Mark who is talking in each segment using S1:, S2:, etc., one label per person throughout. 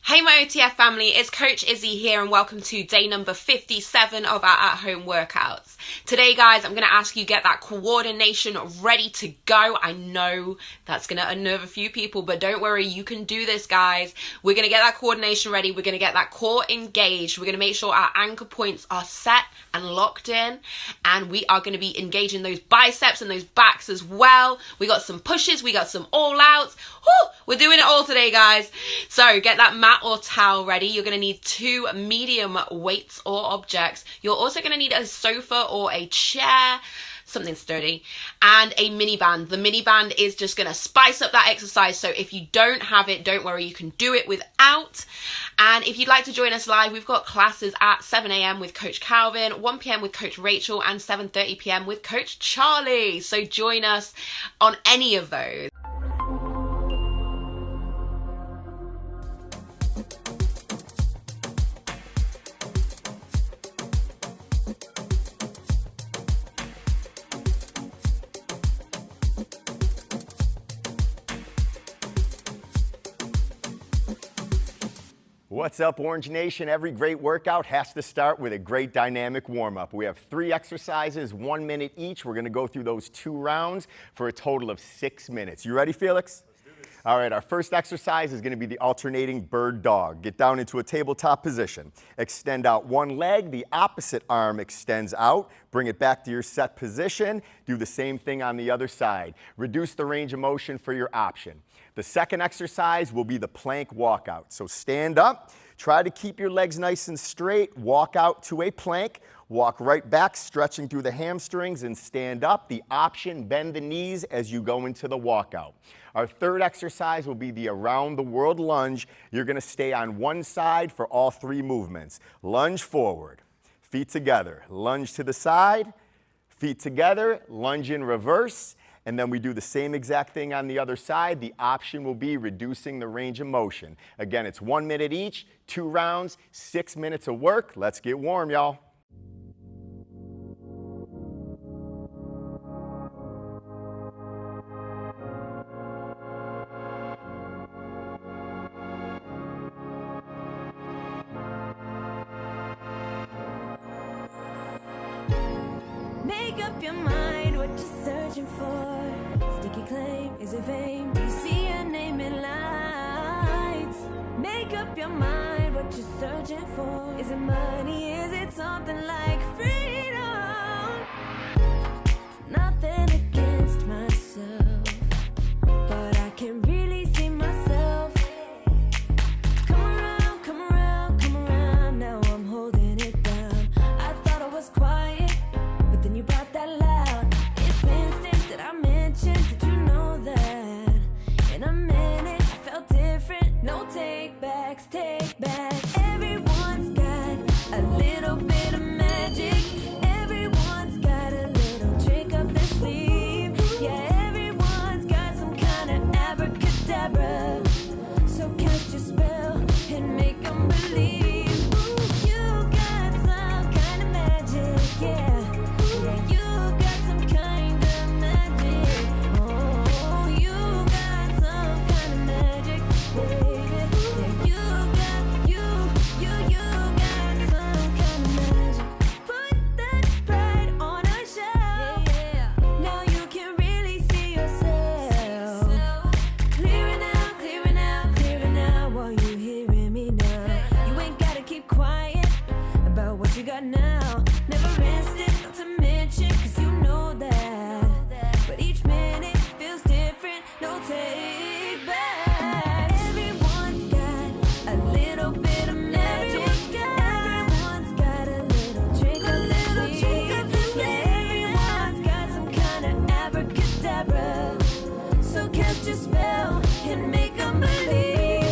S1: Hey my OTF family, it's Coach Izzy here and welcome to day number 57 of our at-home workouts. Today guys, I'm going to ask you to get that coordination ready to go. I know that's going to unnerve a few people, but don't worry, you can do this guys. We're going to get that coordination ready, we're going to get that core engaged, we're going to make sure our anchor points are set and locked in, and we are going to be engaging those biceps and those backs as well. We got some pushes, we got some all-outs. We're doing it all today guys. So get that mat or towel ready. You're going to need 2 medium weights or objects. You're also going to need a sofa or a chair, something sturdy, and a mini band. The mini band is just going to spice up that exercise, so if you don't have it, don't worry, you can do it without. And if you'd like to join us live, we've got classes at 7 a.m. with Coach Calvin, 1 p.m. with Coach Rachel, and 7:30 p.m. with Coach Charlie. So join us on any of those.
S2: What's up, Orange Nation? Every great workout has to start with a great dynamic warm-up. We have 3 exercises, 1 minute each. We're going to go through those 2 rounds for a total of 6 minutes. You ready, Felix? Let's do this. All right, our first exercise is going to be the alternating bird dog. Get down into a tabletop position. Extend out one leg, the opposite arm extends out. Bring it back to your set position. Do the same thing on the other side. Reduce the range of motion for your option. The second exercise will be the plank walkout. So stand up, try to keep your legs nice and straight, walk out to a plank, walk right back, stretching through the hamstrings, and stand up. The option, bend the knees as you go into the walkout. Our third exercise will be the around the world lunge. You're going to stay on one side for all 3 movements. Lunge forward, feet together, lunge to the side, feet together, lunge in reverse. And then we do the same exact thing on the other side. The option will be reducing the range of motion. Again, it's 1 minute each, 2 rounds, 6 minutes of work. Let's get warm, y'all.
S3: Make up your mind what you're searching for. Sticky claim, is it vain? Do you see your name in lights? Make up your mind what you're searching for. Is it money? Is it something like freedom? Nothing against myself, but I can really see myself. Come around, come around, come around. Now I'm holding it down. I thought I was quiet, but then you brought that loud. It's instant that I mentioned. Did you know that? In a minute, I felt different. No take backs, take back. Everyone's got a little bit of magic. Everyone's got a little trick up their sleeve. Yeah, everyone's got some kind of abracadabra. So cast your spell and make them believe. Ooh, you got some kind of magic, yeah. Yeah, you got some kind of magic. Oh, you got some kind of magic, baby. Yeah, you got some kind of magic. Put that pride on a shelf. Yeah. Now you can really see yourself. Clearing out, clearing out, clearing out while you hearing me now. You ain't gotta keep quiet about what you got now. Never instant, not to mention, cause you know that. But each minute feels different, no take back. Everyone's got a little bit of magic. Everyone's got a little trick up their sleeve. Yeah, everyone's got some kind of abracadabra. So cast your spell and make them believe.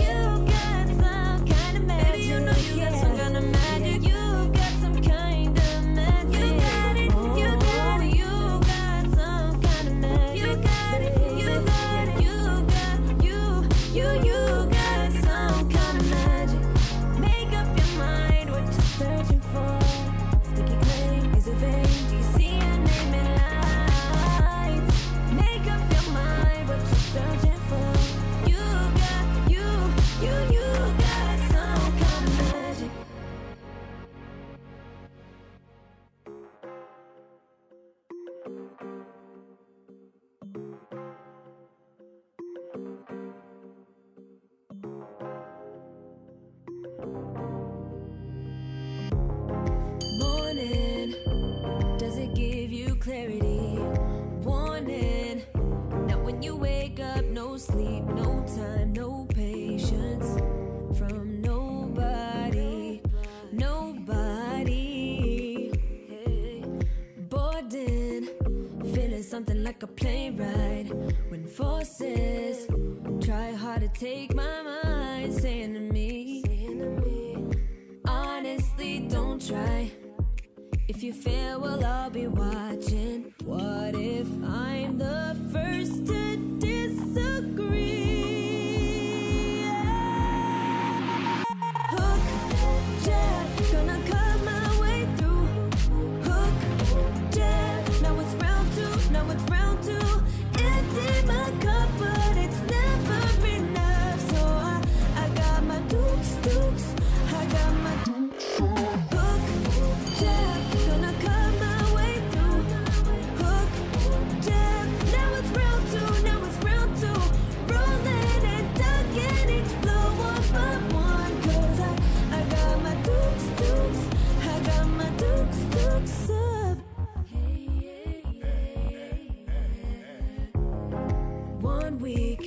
S3: You got some kind of magic. Baby, you know you got some kind of magic. You got some kind of magic. You got it, you got it, you got some kind of magic. You got it, you got it, you got some kind of magic. Make up your mind what you're searching for. Sticky claim, is it vain? Do you see your name in lights? Make up your mind what you're sleep, no time, no patience from nobody, nobody. Bored in, feeling something like a plane ride. When forces try hard to take my mind, saying to me, honestly, don't try. If you fail, well, I'll be watching. What if I'm the first to disagree? Hook, jab, gonna cut my way through. Hook, jab, now it's round two, now it's round two. Empty my cup, but it's never enough. So I got my dukes, I got my dukes. Hook, jab, gonna cut my way through. Hook, jab, now it's round two, now it's round two. Rolling and ducking each blow one by one. 'Cause I got my dukes, I got my dukes up. One week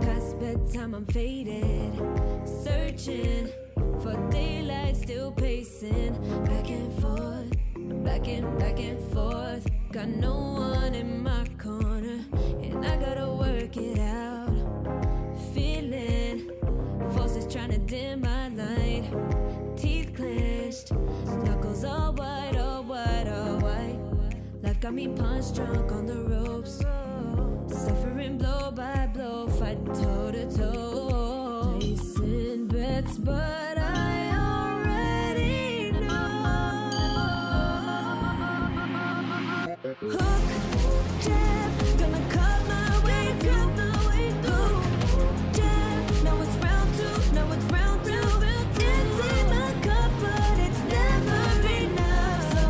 S3: past bedtime, I'm faded, searching for daylight, still pacing back and forth, back and forth. Got no one in my corner, and I gotta work it out. Feeling forces trying to dim my light. Teeth clenched, knuckles all white, all white, all white. Life got me punch drunk on the ropes, suffering blow by blow, fight toe to toe. Placing bets, but I already know. Hook, jab, gonna cut my way through. Hook, jab, now it's round two, now it's round two. Empty my cup, but it's never enough. So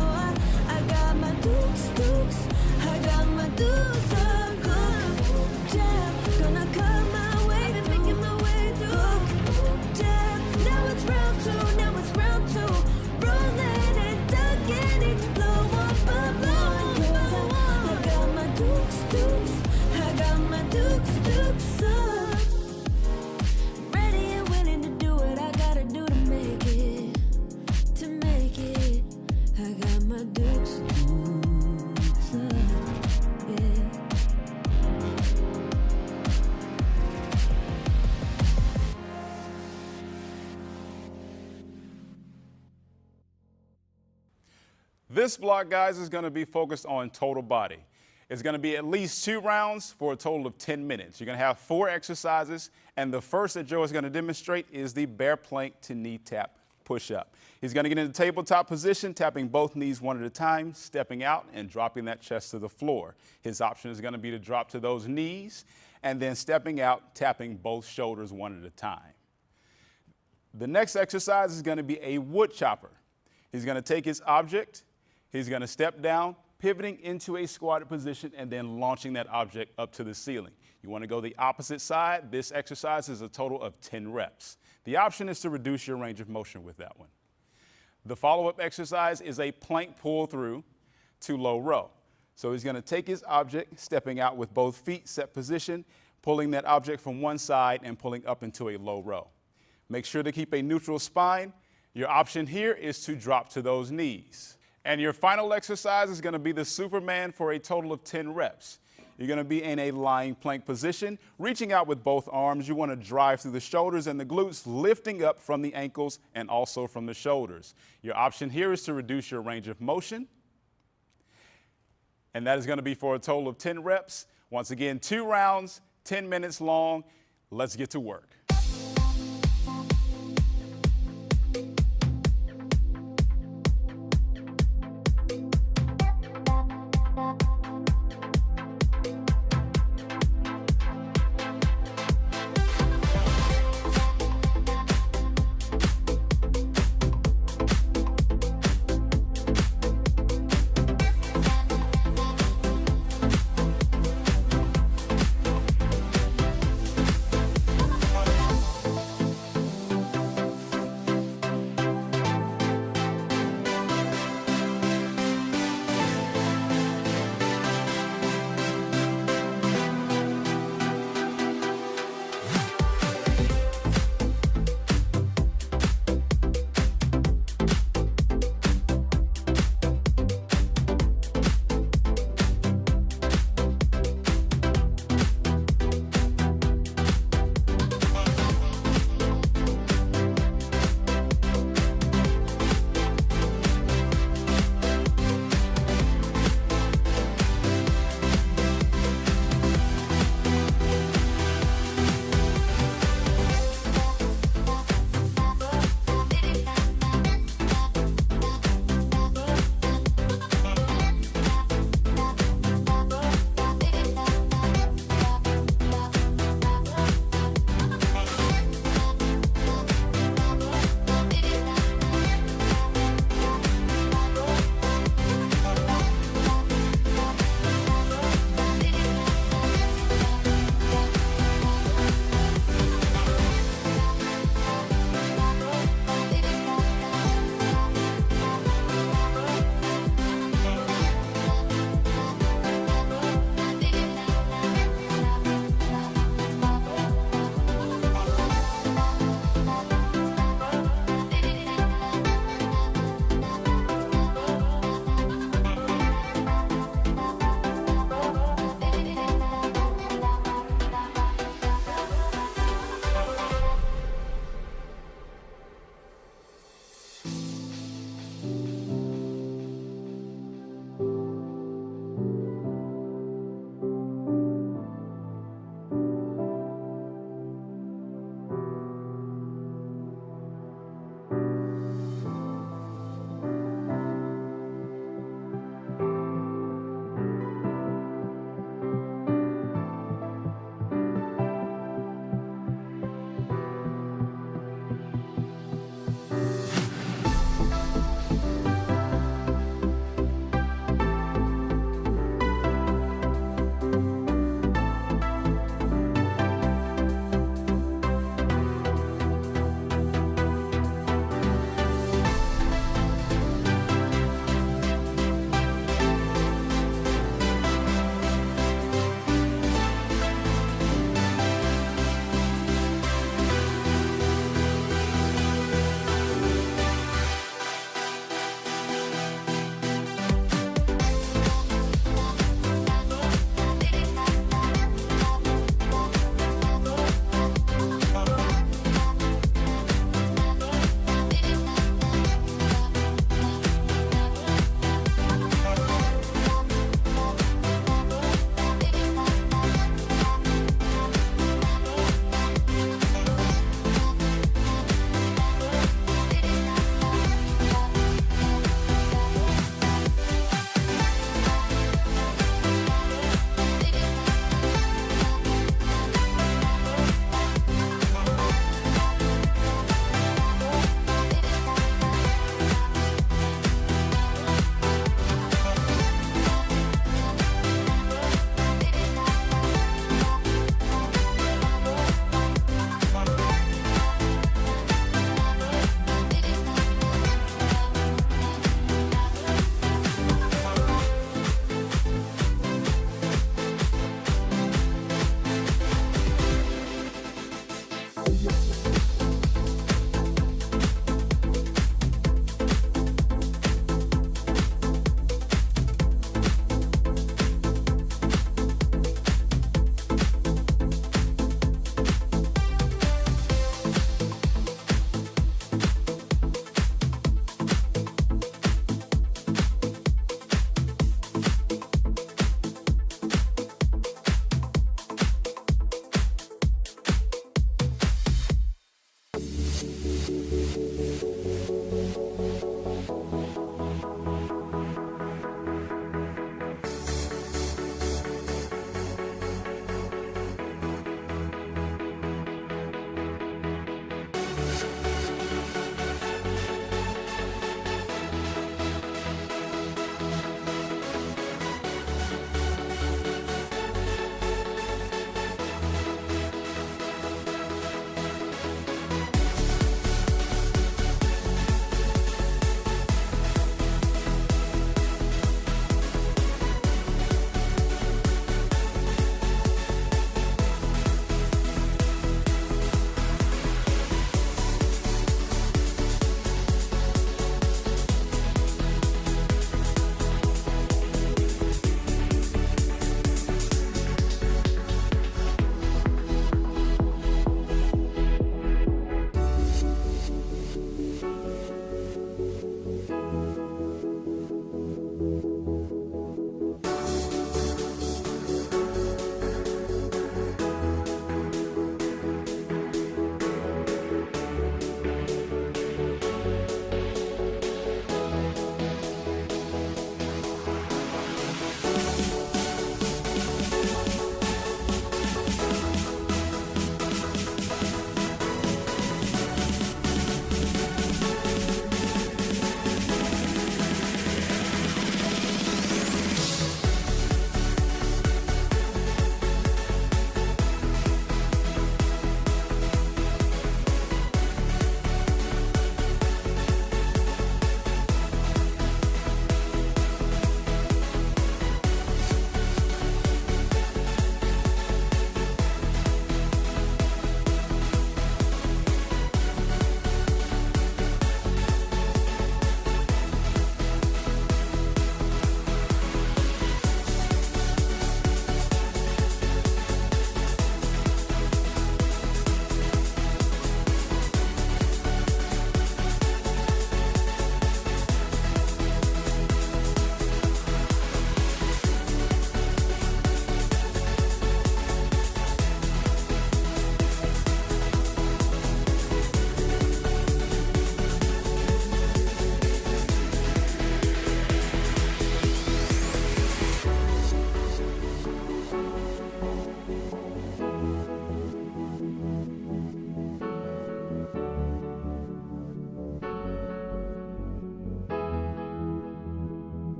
S3: I got my dukes, I got my dukes up. Hook, jab, gonna cut my way through. Hook, jab, now it's round two, now it's round two. Rolling and ducking each blow one by one. 'Cause I got my dukes, I got my dukes up. Ready and willing to do what I gotta do to make it, to make it. I got my dukes up, yeah.
S4: This block, guys, is going to be focused on total body. It's going to be at least 2 rounds for a total of 10 minutes. You're going to have 4 exercises, and the first that Joe is going to demonstrate is the bear plank to knee tap push-up. He's going to get into tabletop position, tapping both knees one at a time, stepping out and dropping that chest to the floor. His option is going to be to drop to those knees and then stepping out, tapping both shoulders one at a time. The next exercise is going to be a wood chopper. He's going to take his object, he's going to step down, pivoting into a squatted position and then launching that object up to the ceiling. You want to go the opposite side. This exercise is a total of 10 reps. The option is to reduce your range of motion with that one. The follow-up exercise is a plank pull through to low row. So he's going to take his object, stepping out with both feet set position, pulling that object from one side and pulling up into a low row. Make sure to keep a neutral spine. Your option here is to drop to those knees. And your final exercise is going to be the Superman for a total of 10 reps. You're going to be in a lying plank position, reaching out with both arms. You want to drive through the shoulders and the glutes, lifting up from the ankles and also from the shoulders. Your option here is to reduce your range of motion. And that is going to be for a total of 10 reps. Once again, 2 rounds, 10 minutes long. Let's get to work.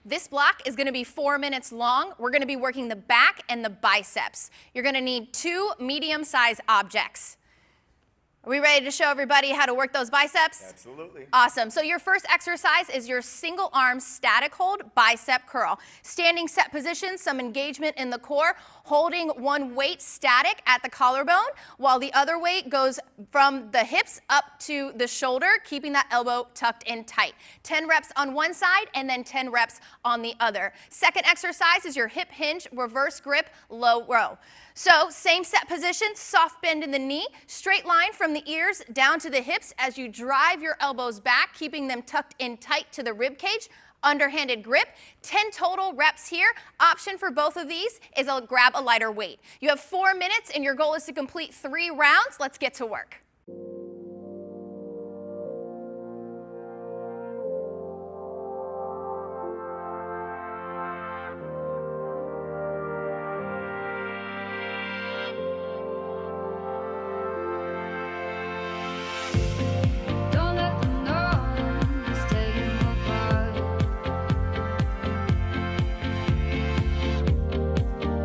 S5: This block is going to be 4 minutes long. We're going to be working the back and the biceps. You're going to need 2 medium-sized objects. Are we ready to show everybody how to work those biceps?
S2: Absolutely.
S5: Awesome. So your first exercise is your single arm static hold bicep curl. Standing set position, some engagement in the core, holding one weight static at the collarbone while the other weight goes from the hips up to the shoulder, keeping that elbow tucked in tight. 10 reps on one side and then 10 reps on the other. Second exercise is your hip hinge reverse grip low row. So same set position, soft bend in the knee, straight line from the ears down to the hips as you drive your elbows back, keeping them tucked in tight to the rib cage. Underhanded grip, 10 total reps here. Option for both of these is grab a lighter weight. You have 4 minutes and your goal is to complete 3 rounds. Let's get to work.
S3: Don't let them know it's taking apart.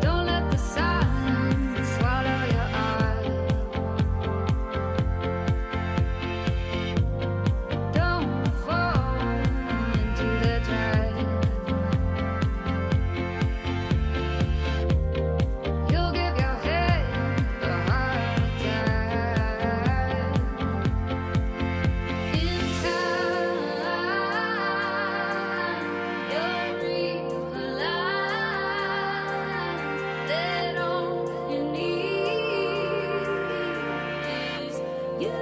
S3: Don't let the silence swallow your eyes. Don't fall into the trap. You'll give your head a heart attack. In time, you'll realize that all you need is you.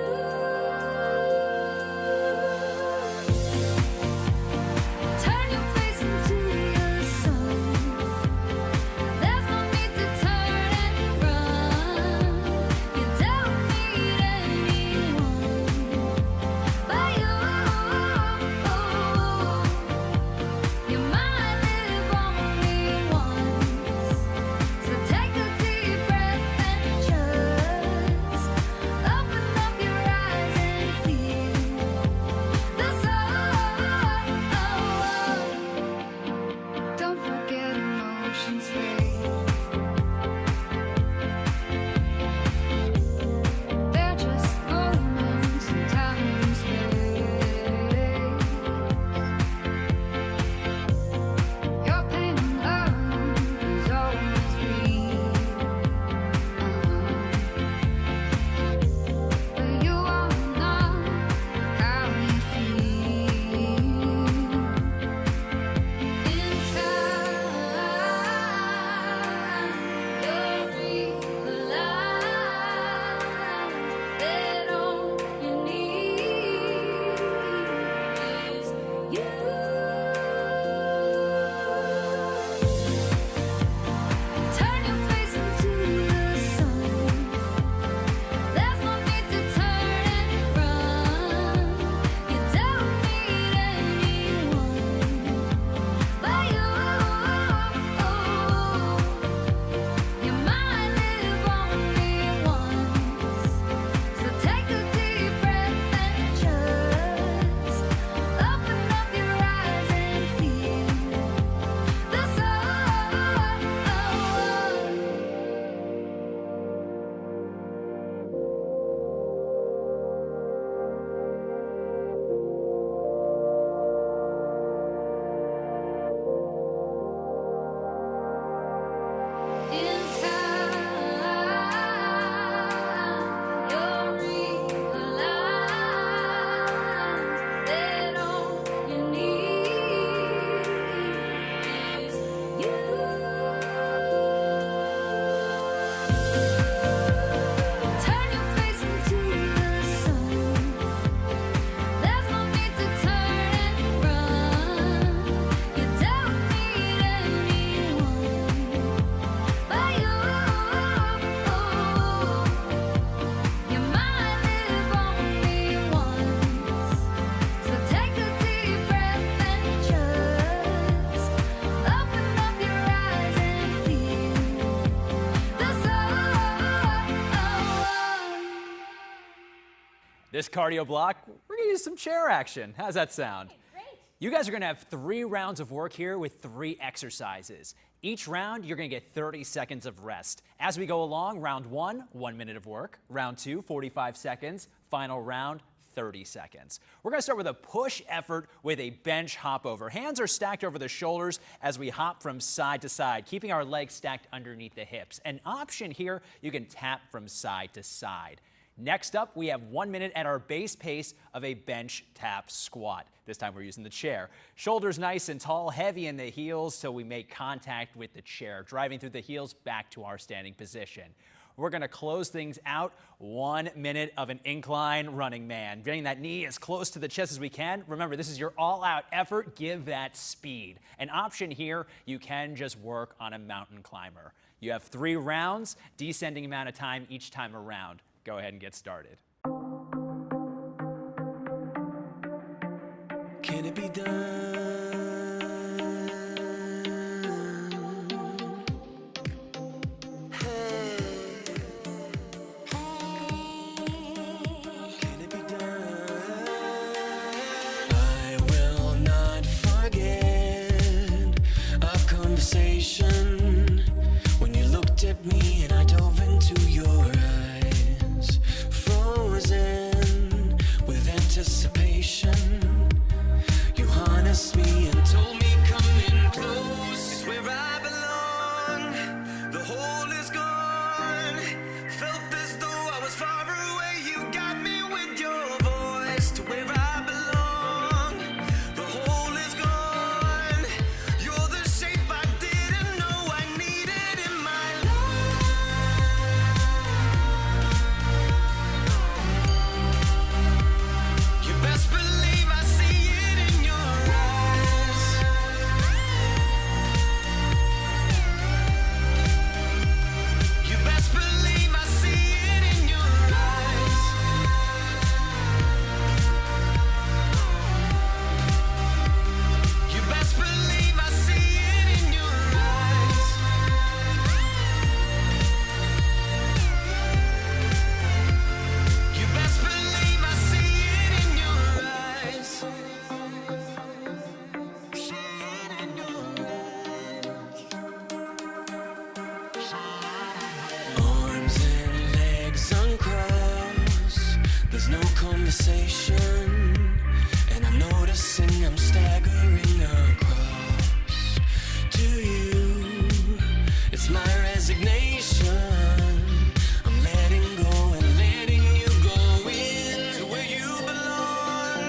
S3: Turn your face into the sun. There's no need to turn and run. You don't need anyone but you. You might live only once, so take a deep breath and just open up your eyes and feel the sun. Don't forget emotions fade. They're just moments in time and space. Your pain and love is always real. But you won't know how you feel. In time, you'll realize that all you need is you. Turn your face into the sun. There's no need to turn and run. You don't need anyone but you. You might live only once, so take a deep breath and just open up your eyes and feel the sun. In time, you'll realize that all you need is you. Turn your face into the sun. There's no need to turn and run. You don't need anyone but you. You might live only once, so take a deep breath and just open up your eyes and feel the sun.
S6: This cardio block, we're gonna use some chair action. How's that sound?
S5: Great.
S6: You guys are going to have 3 rounds of work here with 3 exercises. Each round, you're going to get 30 seconds of rest. As we go along, round 1, 1 minute of work. Round 2, 45 seconds. Final round, 30 seconds. We're going to start with a push effort with a bench hop over. Hands are stacked over the shoulders as we hop from side to side, keeping our legs stacked underneath the hips. An option here, you can tap from side to side. Next up, we have 1 minute at our base pace of a bench tap squat. This time we're using the chair. Shoulders nice and tall, heavy in the heels so we make contact with the chair, driving through the heels back to our standing position. We're going to close things out 1 minute of an incline running man, getting that knee as close to the chest as we can. Remember, this is your all-out effort. Give that speed. An option here, you can just work on a mountain climber. You have 3 rounds, descending amount of time each time around. Go ahead and get started.
S3: Can it be done? Hey, can it be done? I will not forget our conversation when you looked at me and I dove into your eyes, frozen with anticipation. You harnessed me and told me come in close. It's where I belong. The hole is gone. Felt as though I was far away. You got me with your voice to where I belong. The hole is gone. You're the shape I didn't know I needed in my life. You best believe I see it in your eyes. You best believe I see it in your eyes. You best believe I see it in your eyes. You best believe I see it in your eyes. See it in your eyes. Arms and legs uncrossed. There's no conversation, and I'm noticing I'm staggering across to you. It's my resignation. I'm letting go and letting you go in to where you belong.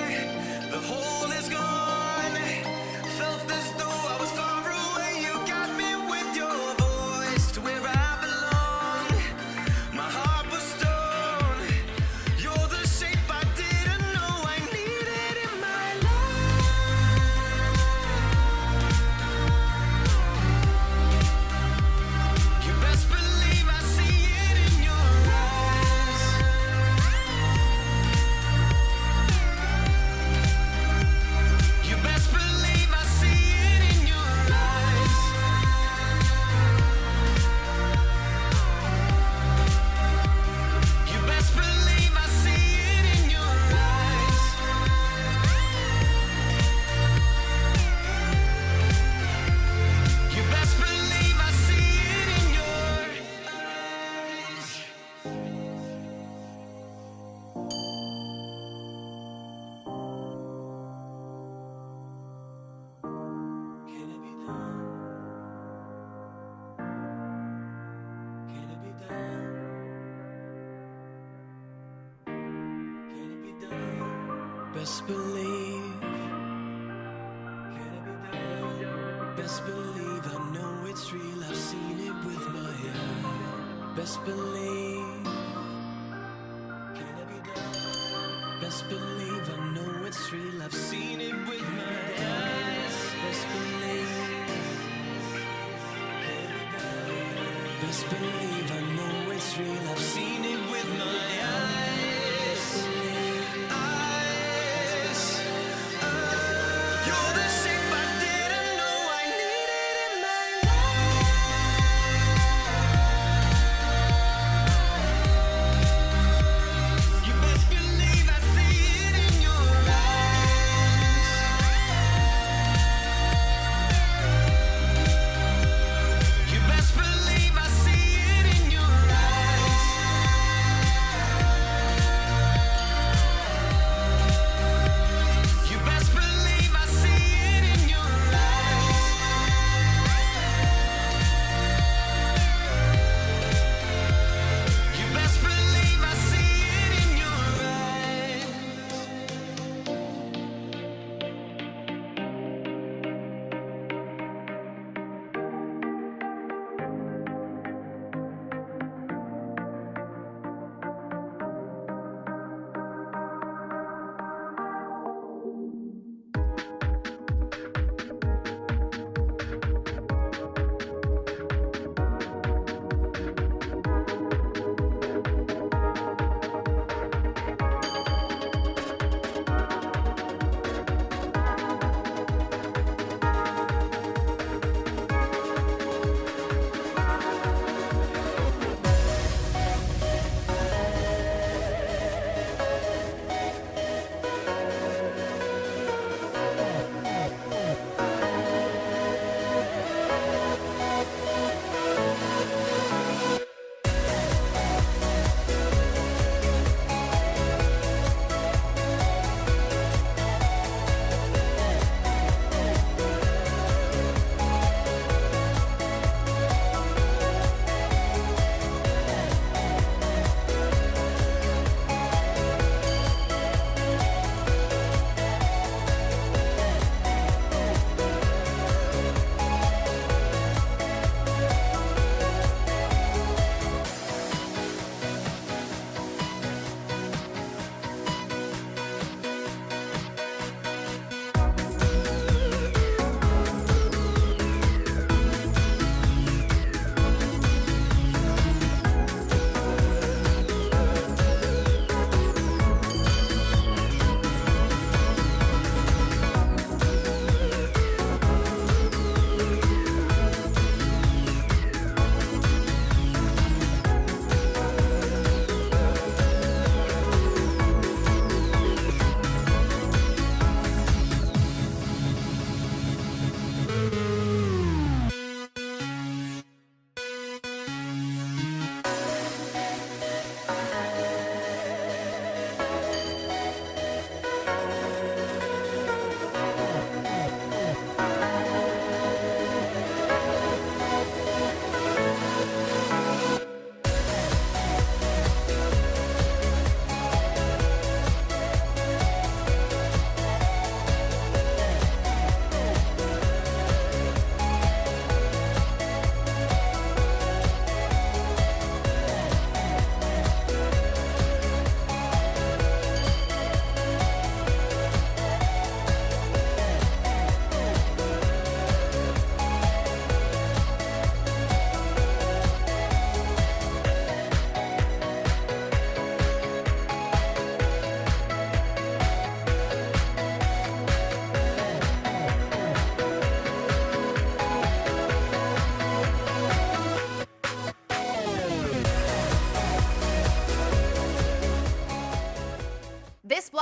S3: The hole is gone. Felt as though I was far away. You got me with your voice to where I belong. My heart was stone. You're the shape I didn't know I needed in my life. You best believe I see it in your eyes. You best believe I see it in your eyes. You best believe I see it in your eyes. You best believe I see it in your eyes. Can it be done? Can it be done? Can it be done? Best believe. Can it be done? Best believe I know it's real. I've seen it with my eyes. Best believe. Can it be done? Best believe I know it's real. I've seen it with my eyes. Best believe. Can it be done? Best believe I know it's real. I've seen it with my eyes. Eyes. You're the shape I didn't know I needed in my life. You best believe I see it in your eyes.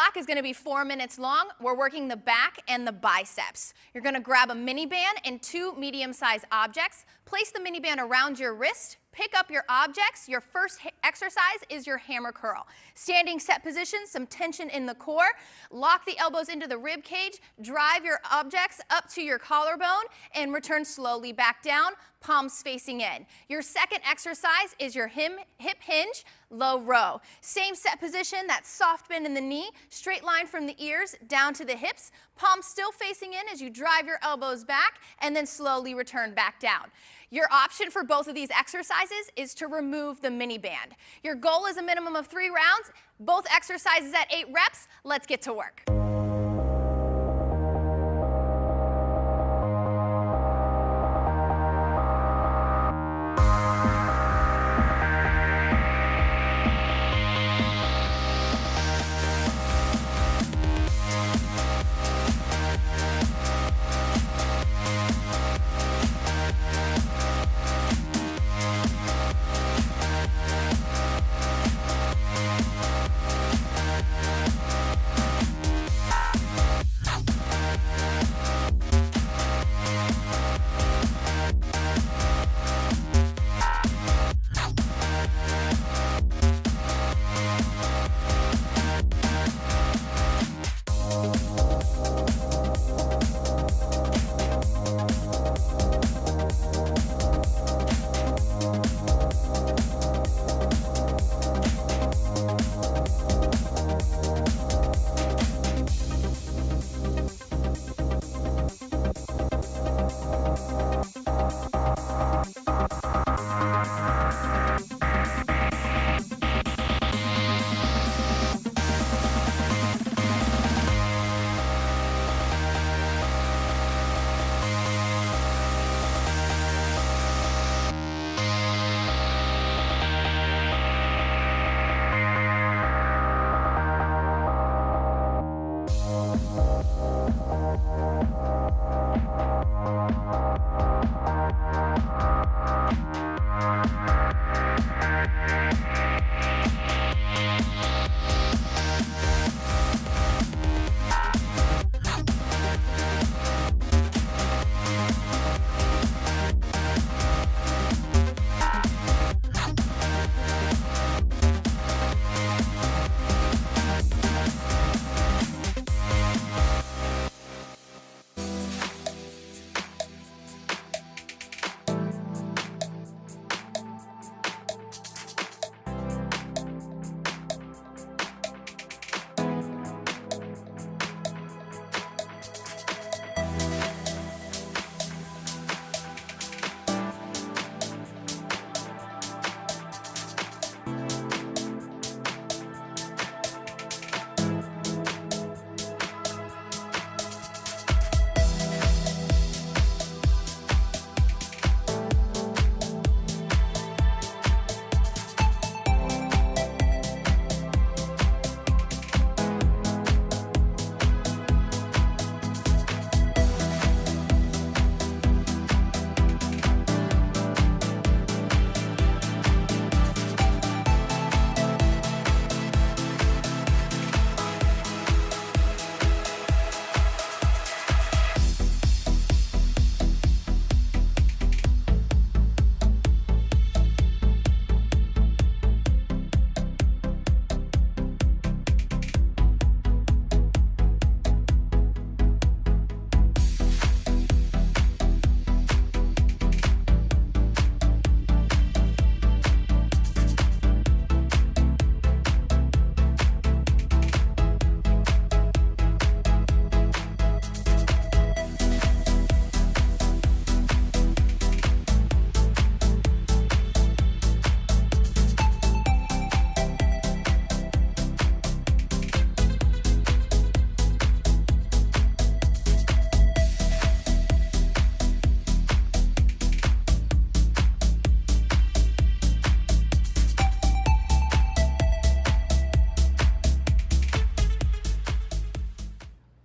S5: block is going to be 4 minutes long. We're working the back and the biceps. You're going to grab a mini band and 2 medium-sized objects. Place the mini band around your wrist. Pick up your objects. Your first exercise is your hammer curl. Standing set position, some tension in the core. Lock the elbows into the rib cage. Drive your objects up to your collarbone and return slowly back down, palms facing in. Your second exercise is your hip hinge, low row. Same set position, that soft bend in the knee, straight line from the ears down to the hips, palms still facing in as you drive your elbows back and then slowly return back down. Your option for both of these exercises is to remove the mini band. Your goal is a minimum of 3 rounds, both exercises at 8 reps. Let's get to work.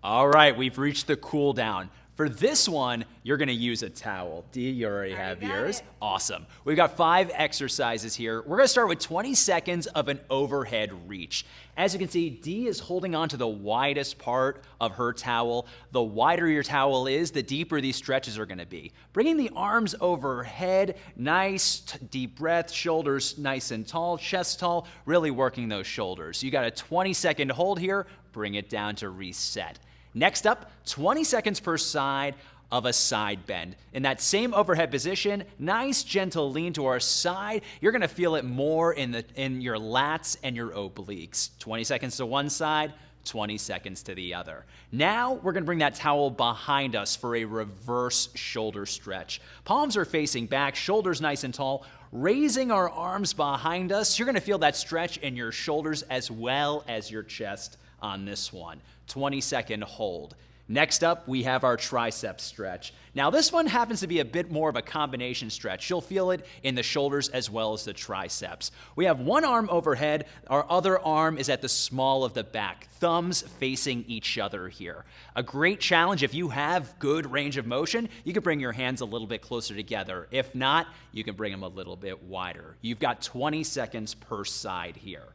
S6: All right, we've reached the cool down. For this one, you're gonna use a towel. Dee, you already have yours. Awesome. We've got 5 exercises here. We're gonna start with 20 seconds of an overhead reach. As you can see, Dee is holding on to the widest part of her towel. The wider your towel is, the deeper these stretches are gonna be. Bringing the arms overhead, nice deep breath, shoulders nice and tall, chest tall, really working those shoulders. You got a 20-second hold here, bring it down to reset. Next up, 20 seconds per side of a side bend. In that same overhead position, nice gentle lean to our side. You're gonna feel it more in your lats and your obliques. 20 seconds to one side, 20 seconds to the other. Now, we're gonna bring that towel behind us for a reverse shoulder stretch. Palms are facing back, shoulders nice and tall. Raising our arms behind us, you're gonna feel that stretch in your shoulders as well as your chest on this one. 20-second hold. Next up, we have our tricep stretch. Now, this one happens to be a bit more of a combination stretch. You'll feel it in the shoulders as well as the triceps. We have one arm overhead. Our other arm is at the small of the back. Thumbs facing each other here. A great challenge if you have good range of motion, you can bring your hands a little bit closer together. If not, you can bring them a little bit wider. You've got 20 seconds per side here.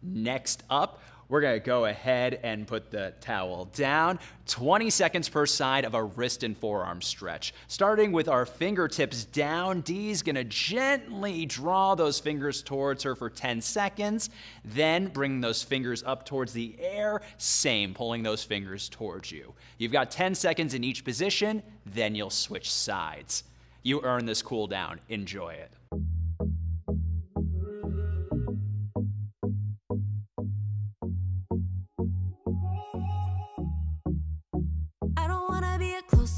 S6: Next up, we're gonna go ahead and put the towel down. 20 seconds per side of a wrist and forearm stretch. Starting with our fingertips down, Dee's gonna gently draw those fingers towards her for 10 seconds. Then bring those fingers up towards the air. Same, pulling those fingers towards you. You've got 10 seconds in each position, then you'll switch sides. You earn this cool down. Enjoy it.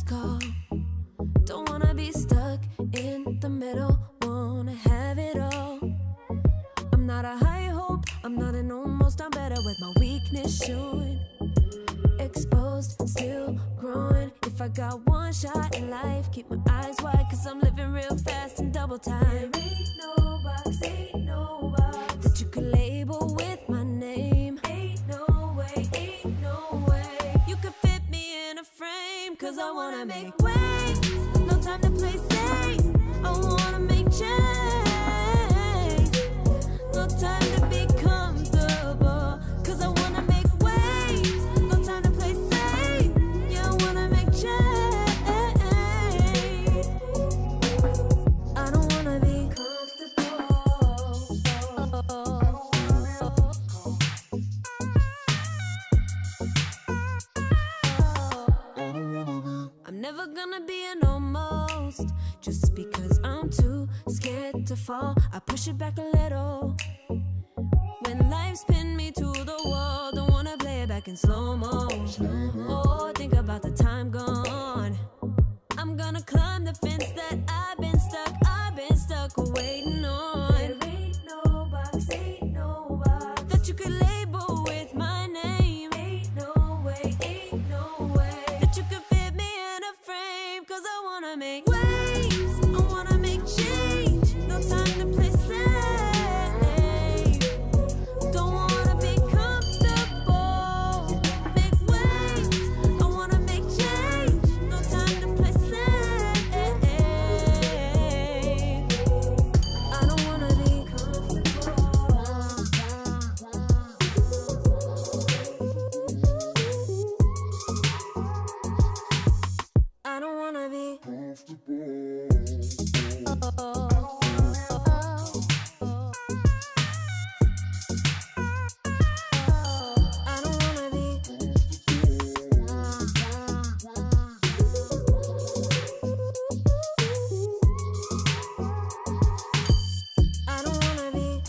S3: Call. Don't wanna be stuck in the middle, wanna have it all. I'm not a high hope, I'm not an almost, I'm better with my weakness showing. Exposed, still growing. If I got one shot in life, keep my eyes wide, cause I'm living real fast in double time. There ain't no box that you could label with my name. Ain't no way you could fit me in a frame, cause I wanna make waves, no time to play safe. I wanna make change, no time to be comfortable, cause I wanna make waves, no time to play safe. Yeah, I wanna make change. I don't wanna be I'm never gonna be an almost, just because I'm too scared to fall. I push it back a little. When life's pinned me to the wall, don't wanna play it back in slow-mo. Oh, think about the time gone. I'm gonna climb the fence that I've been stuck waiting on. There ain't no box that you could label with my name. Ain't no way that you could fit me in a frame, cause I wanna make waves, I wanna make change, no time to play safe. Don't wanna be comfortable, make waves, I wanna make change, no time to play safe. I don't wanna be I don't wanna be I don't wanna be I don't wanna be